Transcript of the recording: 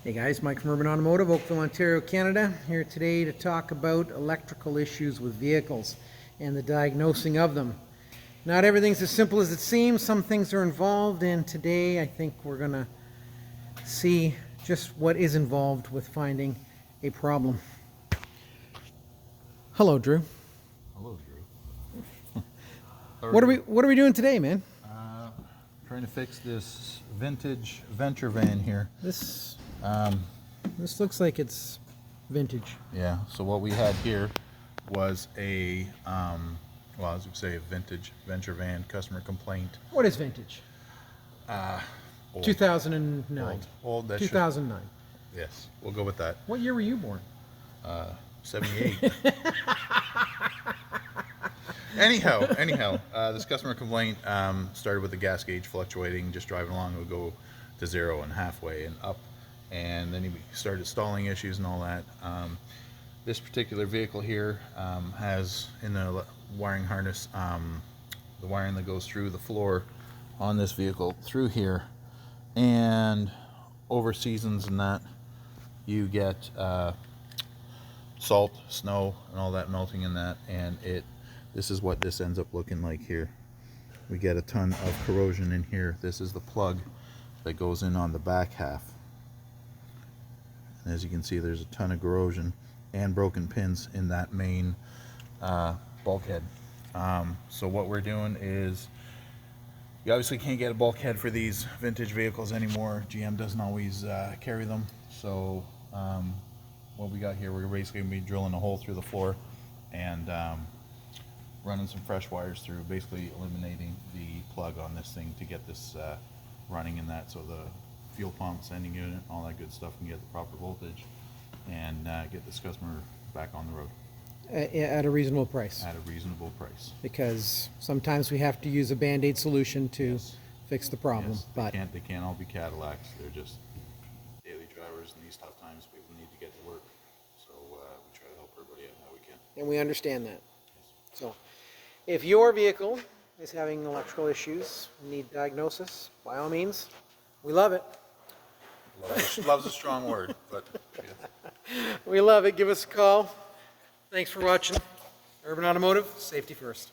Hey guys, Mike from Urban Automotive, Oakville, Ontario, Canada. Here today to talk about electrical issues with vehicles and the diagnosing of them. Not everything's as simple as it seems. Some things are involved, and today I think we're going to see just what is involved with finding a problem. Hello, Drew. Hello, Drew. What are we doing today, man? Trying to fix this vintage venture van here. This looks like it's vintage. Yeah, so what we had here was a, well, as we say, a vintage venture van customer complaint. What is vintage? Old. 2009. Old, that 2009. Yes, we'll go with that. What year were you born? 78. Anyhow, this customer complaint started with the gas gauge fluctuating, just driving along. It would go to zero and halfway and up, and then he started stalling issues and all that. This particular vehicle here has in the wiring harness, the wiring that goes through the floor on this vehicle through here, and over seasons and that, you get salt, snow, and all that melting in that, and this is what this ends up looking like here. We get a ton of corrosion in here. This is the plug that goes in on the back half. And as you can see, there's a ton of corrosion and broken pins in that main bulkhead. So what we're doing is, you obviously can't get a bulkhead for these vintage vehicles anymore. GM doesn't always carry them. So what we got here, we're basically going to be drilling a hole through the floor and running some fresh wires through, basically eliminating the plug on this thing to get this running in that, so the fuel pump, sending unit, all that good stuff can get the proper voltage and get this customer back on the road. At a reasonable price. At a reasonable price. Because sometimes we have to use a Band-Aid solution to fix the problem. Yes, but they can't all be Cadillacs. They're just daily drivers. In these tough times, people need to get to work. So we try to help everybody out how we can. And we understand that. So if your vehicle is having electrical issues, need diagnosis, by all means, we love it. Love's a strong word, but yeah. We love it. Give us a call. Thanks for watching. Urban Automotive, safety first.